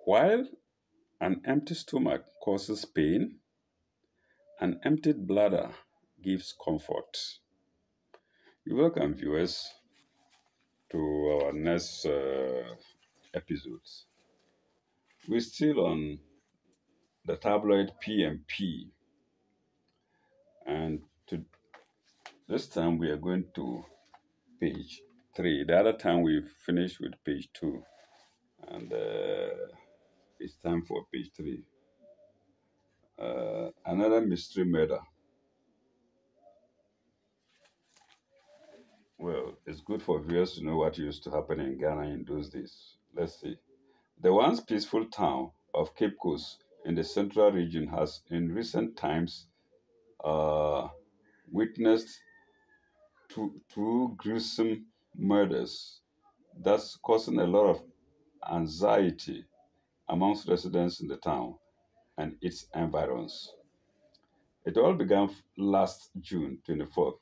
While an empty stomach causes pain, an emptied bladder gives comfort. You welcome, viewers, to our next episodes. We're still on the tabloid PMP, and this time we are going to page 3. The other time we finished with page 2, and it's time for page 3. Another mystery murder. Well, it's good for viewers to know what used to happen in Ghana in those days. Let's see. The once peaceful town of Cape Coast in the central region has in recent times uh, witnessed two gruesome murders, thus causing a lot of anxiety amongst residents in the town and its environs. It all began last June 24th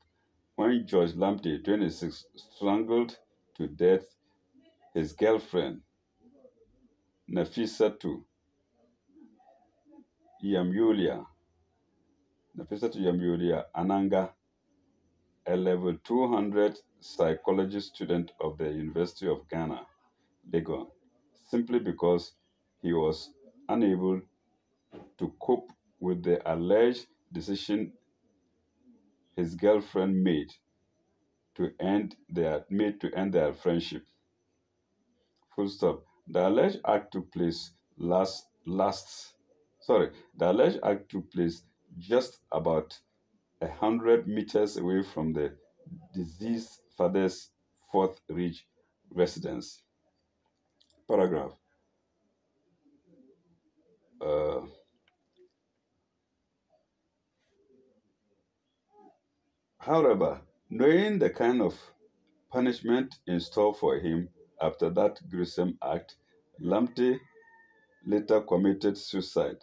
when George Lamptey, 26, strangled to death his girlfriend, Nafisatu Yamyulia, Ananga, a level 200 psychology student of the University of Ghana, Legon, simply because he was unable to cope with the alleged decision his girlfriend made to end their friendship. Full stop. The alleged act took place the alleged act took place just about 100 meters away from the deceased father's Fourth Ridge residence. Paragraph. However, knowing the kind of punishment in store for him after that gruesome act, Lamptey later committed suicide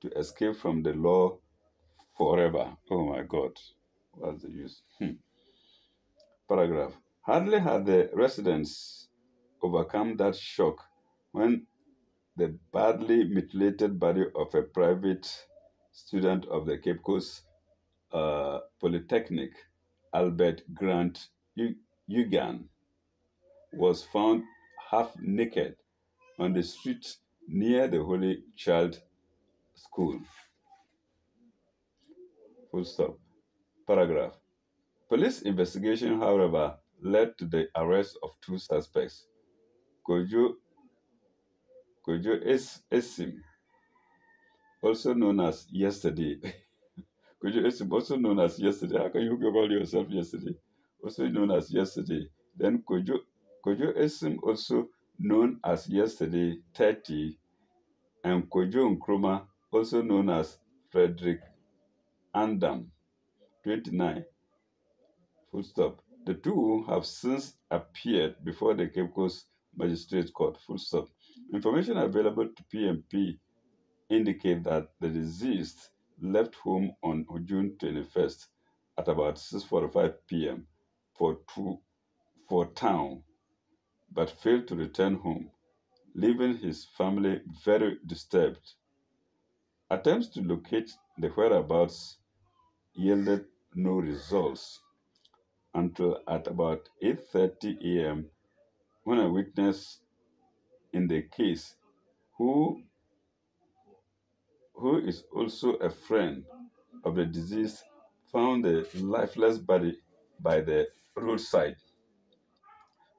to escape from the law forever. Oh my God, what's the use? Paragraph. Hardly had the residents overcome that shock when the badly mutilated body of a private student of the Cape Coast Polytechnic, Albert Grant Yugan, was found half naked on the street near the Holy Child School. Full stop. Paragraph. Police investigation, however, led to the arrest of two suspects, Kojo Esim, also known as Yesterday. Kojo Esim, also known as Yesterday. How can you call yourself Yesterday? Also known as Yesterday. Then Kojo Esim, also known as Yesterday, 30, and Kojo Nkrumah, also known as Frederick AdaM, 29. Full stop. The two have since appeared before the Cape Coast Magistrate Court. Full stop. Information available to PMP indicate that the deceased left home on June 21st at about 6:45 p.m. for town, but failed to return home, leaving his family very disturbed. Attempts to locate the whereabouts yielded no results until at about 8:30 a.m. when a witness in the case, who is also a friend of the deceased, found the lifeless body by the roadside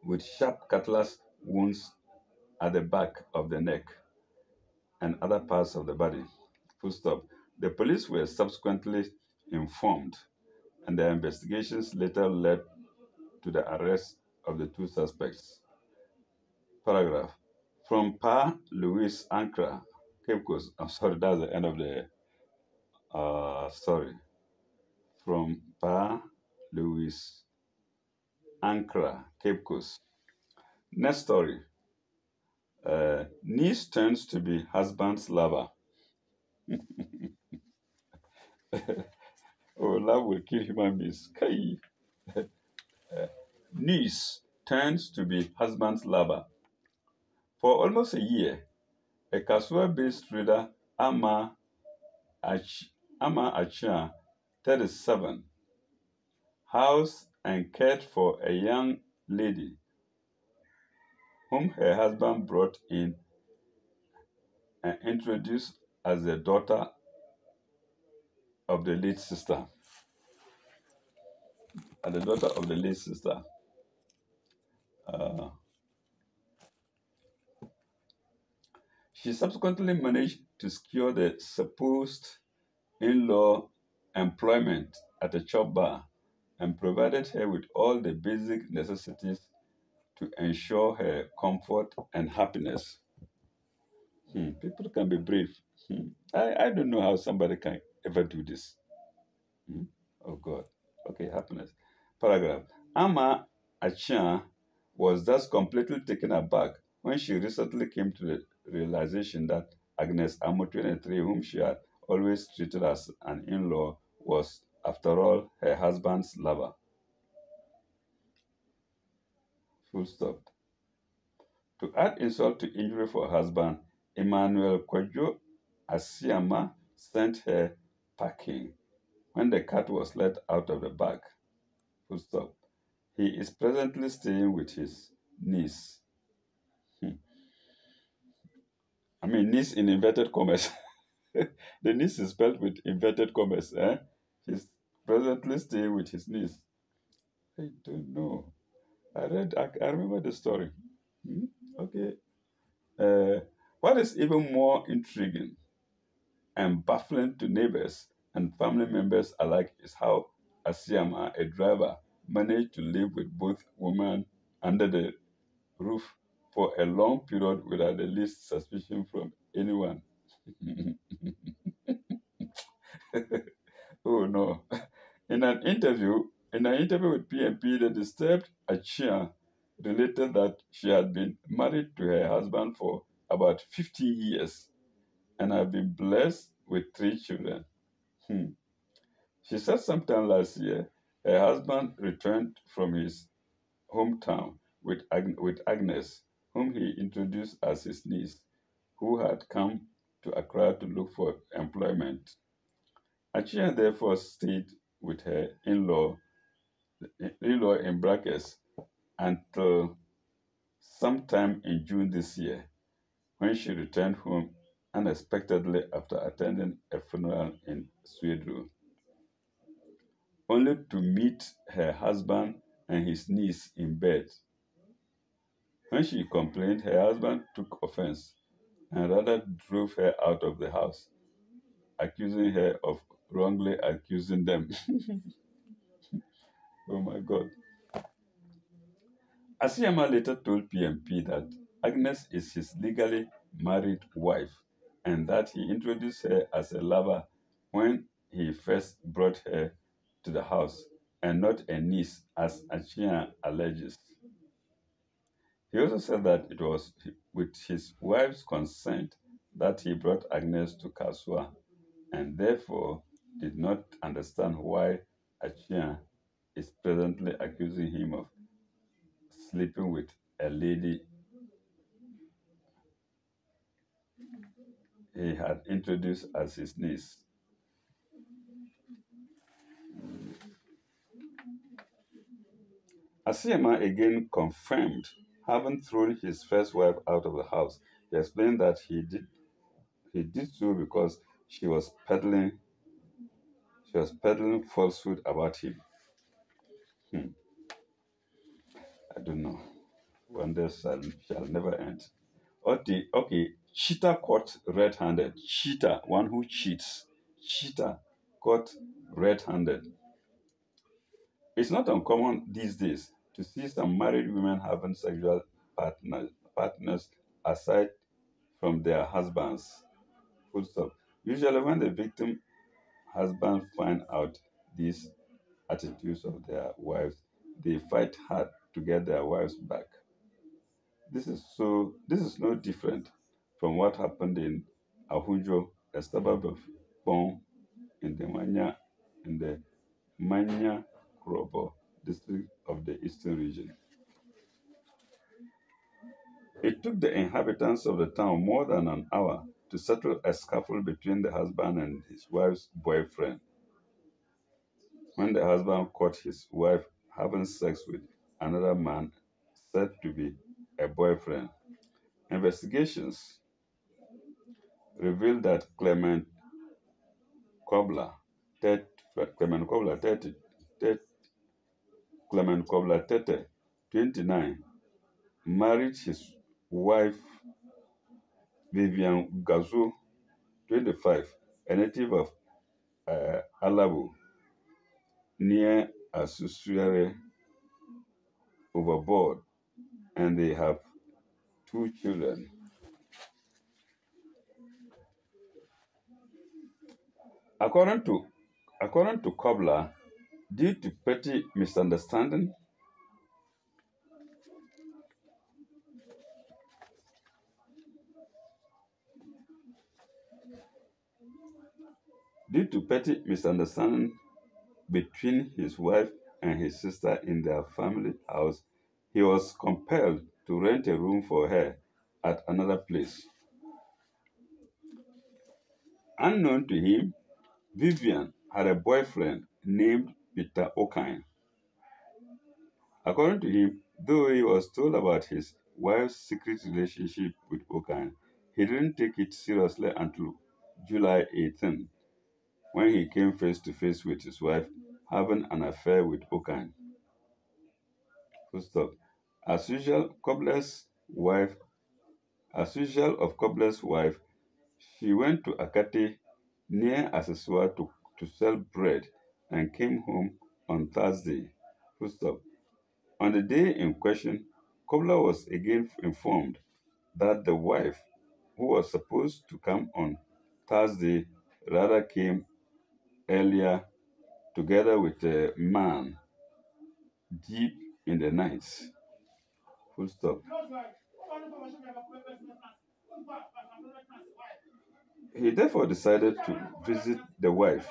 with sharp cutlass wounds at the back of the neck and other parts of the body. Full stop. The police were subsequently informed, and their investigations later led to the arrest of the two suspects. Paragraph. From Pa Louis Ankara, Cape Coast. I'm sorry, that's the end of the story. From Pa Louis Ankara, Cape Coast. Next story. Niece turns to be husband's lover. Oh, love will kill human beings. Niece turns to be husband's lover. For almost a year, A Kasua-based trader, Ach- Ama Achia, 37, housed and cared for a young lady whom her husband brought in and introduced as the daughter of the late sister. And the daughter of the late sister. Uh, she subsequently managed to secure the supposed in-law employment at a chop bar and provided her with all the basic necessities to ensure her comfort and happiness. People can be brave. I don't know how somebody can ever do this. Oh God. Okay, happiness. Paragraph. Ama Achan was thus completely taken aback when she recently came to the realization that Agnes Amo 23, whom she had always treated as an in-law, was, after all, her husband's lover. Full stop. To add insult to injury for her husband, Emmanuel Kwadwo Asiama sent her packing when the cat was let out of the bag. Full stop. He is presently staying with his niece. I mean, niece in inverted commas. The niece is spelled with inverted commas. He's presently staying with his niece. I don't know. I remember the story. Hmm? Okay. Uh, what is even more intriguing and baffling to neighbors and family members alike is how Asiama, a driver, managed to live with both women under the roof for a long period without the least suspicion from anyone. Oh no. In an interview with PMP, the disturbed Achia related that she had been married to her husband for about 50 years and had been blessed with 3 children. Hmm. She said sometime last year her husband returned from his hometown with Agnes, whom he introduced as his niece, who had come to Accra to look for employment. Achia therefore stayed with her in-law in brackets until sometime in June this year, when she returned home unexpectedly after attending a funeral in Sweden, only to meet her husband and his niece in bed. When she complained, her husband took offense and rather drove her out of the house, accusing her of wrongly accusing them. Oh my God. Asiyama later told PMP that Agnes is his legally married wife and that he introduced her as a lover when he first brought her to the house and not a niece, as Achia alleges. He also said that it was with his wife's consent that he brought Agnes to Kasua and therefore did not understand why Achia is presently accusing him of sleeping with a lady he had introduced as his niece. Asiama again confirmed having thrown his first wife out of the house. He explained that he did so because she was peddling falsehood about him. Hmm, I don't know. Wonders shall never end. Okay, cheater caught red-handed. Cheater, one who cheats. Cheater caught red-handed. It's not uncommon these days to see some married women having sexual partners aside from their husbands. Full stop. Usually, when the victim husbands find out these attitudes of their wives, they fight hard to get their wives back. This is no different from what happened in Ahujo, a suburb of Bon in the Manya Krobo district of the Eastern region. It took the inhabitants of the town more than an hour to settle a scuffle between the husband and his wife's boyfriend. When the husband caught his wife having sex with another man said to be a boyfriend, investigations revealed that Kobler, 30, Clement Kobler, 30, 30 Clement Kobler Tete, 29, married his wife Vivian Gazu, 25, a native of Alabo, near Asusuyare, overboard, and they have two children. According to Kobler, due to petty misunderstanding, due to petty misunderstanding between his wife and his sister in their family house, he was compelled to rent a room for her at another place. Unknown to him, Vivian had a boyfriend named Peter Okine. According to him, though he was told about his wife's secret relationship with Okine, he didn't take it seriously until July 18, when he came face to face with his wife having an affair with Okine. Full stop. As usual, as usual of Kobler's wife, she went to Akate near Asesua to sell bread and came home on Thursday. Full stop. On the day in question, Kobler was again informed that the wife, who was supposed to come on Thursday, rather came earlier together with a man deep in the night. Full stop. He therefore decided to visit the wife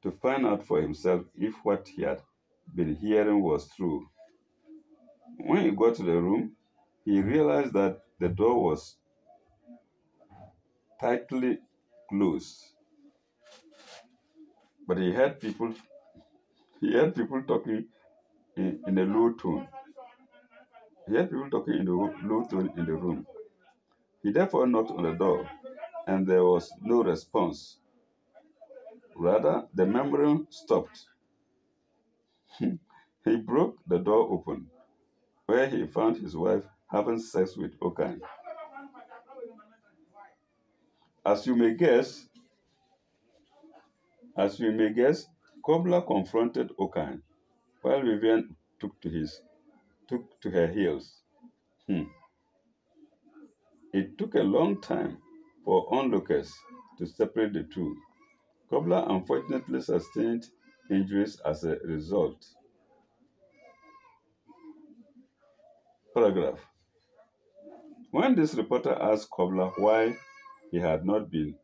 to find out for himself if what he had been hearing was true. When he got to the room, he realized that the door was tightly closed, but he heard people talking in a low tone. He heard people talking in a low tone in the room. He therefore knocked on the door, and there was no response. Rather, the murmuring stopped. He broke the door open, where he found his wife having sex with Okine. As you may guess, Kobler confronted Okine while Vivian took to her heels. Hmm. It took a long time for onlookers to separate the two. Kobler unfortunately sustained injuries as a result. Paragraph. When this reporter asked Kobler why he had not been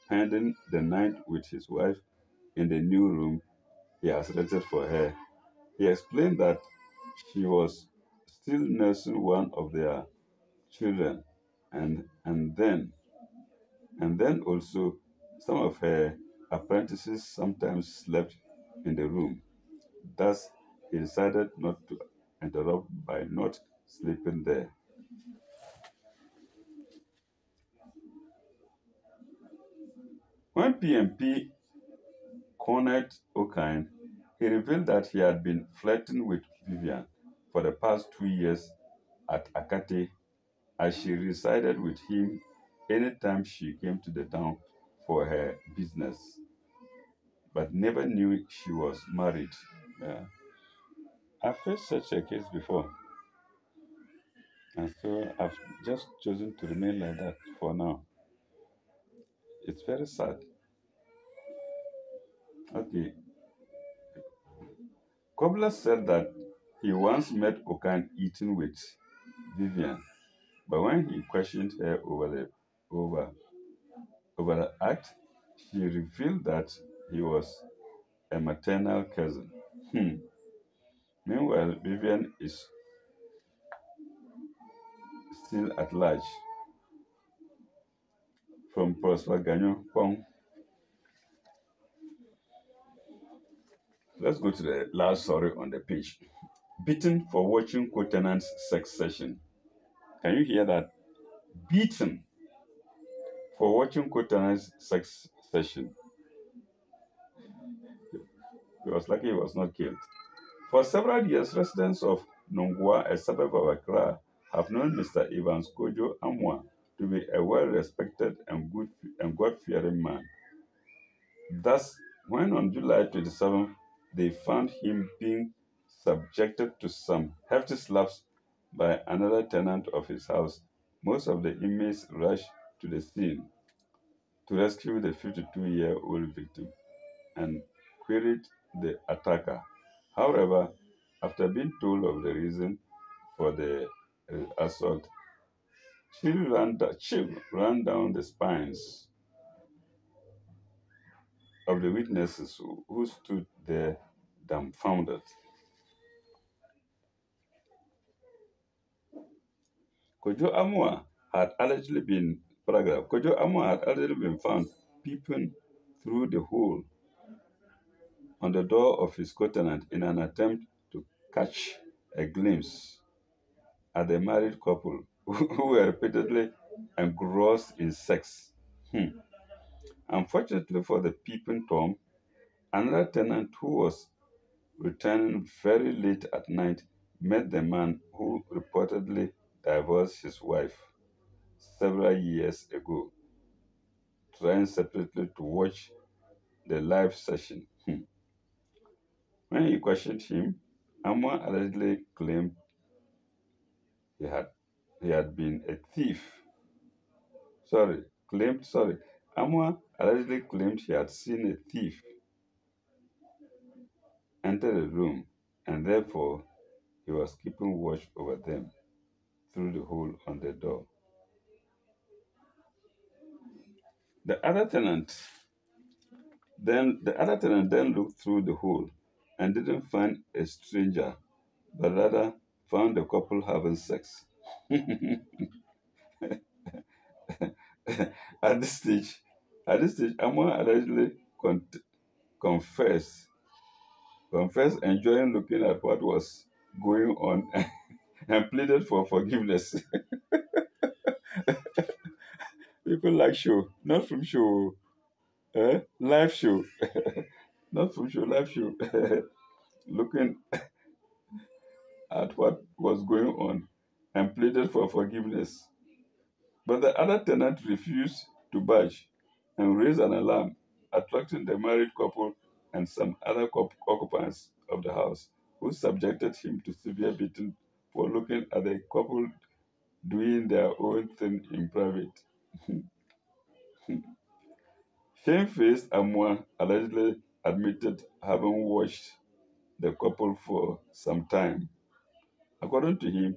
spending the night with his wife in the new room he has rented for her, he explained that she was still nursing one of their children, and then also some of her apprentices sometimes slept in the room. Thus, he decided not to interrupt by not sleeping there. When PMP cornered Okine, he revealed that he had been flirting with Vivian for the past 2 years at Akate, as she resided with him anytime she came to the town for her business, but never knew she was married. Yeah. I've faced such a case before, and so I've just chosen to remain like that for now. It's very sad. Okay. Kobler said that he once met Okan eating with Vivian, but when he questioned her over over the act, she revealed that he was a maternal cousin. Hmm. Meanwhile, still at large. From Prosper Ganyo Pong. Let's go to the last story on the page. Beaten for watching co-tenant's sex session. Can you hear that? Beaten for watching co-tenant's sex session. He was lucky he was not killed. For several years, residents of Nongwa, a suburb of Accra, have known Mr. Evans Kojo Amwa to be a well-respected and God-fearing man. Thus, when on July 27th, they found him being subjected to some hefty slaps by another tenant of his house, most of the inmates rushed to the scene to rescue the 52-year-old victim and queried the attacker. However, after being told of the reason for the assault, chill ran down the spines of the witnesses who stood there dumbfounded. Kojo Amwa had allegedly been paragraph. Kojo Amwa had allegedly been found peeping through the hole on the door of his co-tenant in an attempt to catch a glimpse at the married couple who were repeatedly engrossed in sex. Unfortunately for the peeping Tom, another tenant who was returning very late at night met the man who reportedly divorced his wife several years ago, trying separately to watch the live session. When he questioned him, Amwa allegedly claimed he had he had been a thief. Sorry. Amwa allegedly claimed he had seen a thief enter the room and therefore he was keeping watch over them through the hole on the door. The other tenant then looked through the hole and didn't find a stranger, but rather found the couple having sex. At this stage, Amwa allegedly confessed, enjoying looking at what was going on and pleaded for forgiveness. People like show, not from show, live show, not from show, live show. Looking at what was going on and pleaded for forgiveness. But the other tenant refused to budge and raised an alarm, attracting the married couple and some other occupants of the house, who subjected him to severe beating for looking at the couple doing their own thing in private. Shamefaced Amwa allegedly admitted having watched the couple for some time. According to him,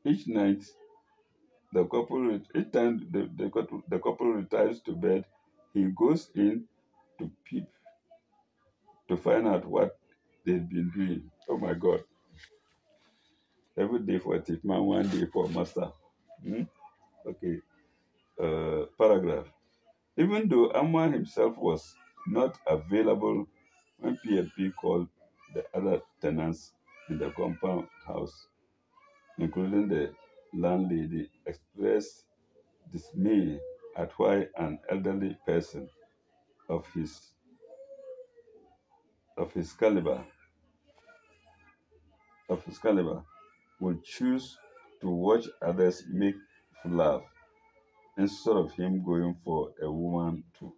each night each time the couple retires to bed, he goes in to peep to find out what they've been doing. Oh my God. Every day for a thief man, one day for a master. Hmm? Okay. Paragraph. Even though Amwa himself was not available when PLP called the other tenants in the compound house, including the landlady, expressed dismay at why an elderly person of his of his caliber would choose to watch others make love instead of him going for a woman too.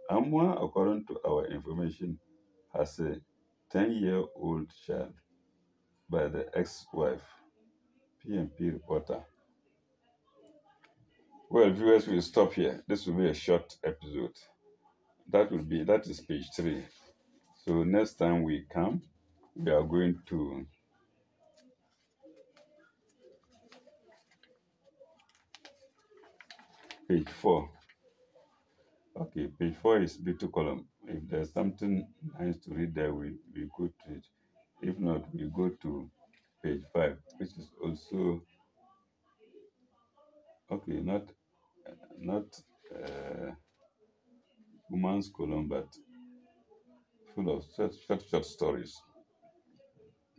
Amwa, according to our information, has a 10-year-old child by the ex-wife, PMP reporter. Well, viewers, will stop here. This will be a short episode. That is page 3. So next time we come, we are going to page 4. Okay, page 4 is B2 column. If there's something nice to read there, we go to it. If not, we go to page 5, which is also okay, not woman's column, but full of short stories.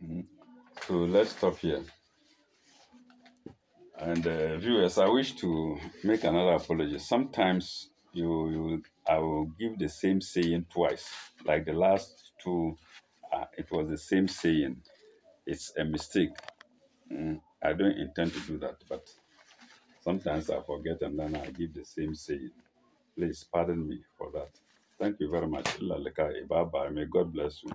Mhm. So let's stop here. And viewers, I wish to make another apology. Sometimes I will give the same saying twice. Like the last two, it was the same saying. It's a mistake. I don't intend to do that, but sometimes I forget and then I give the same saying. Please pardon me for that. Thank you very much. Bye bye. May God bless you.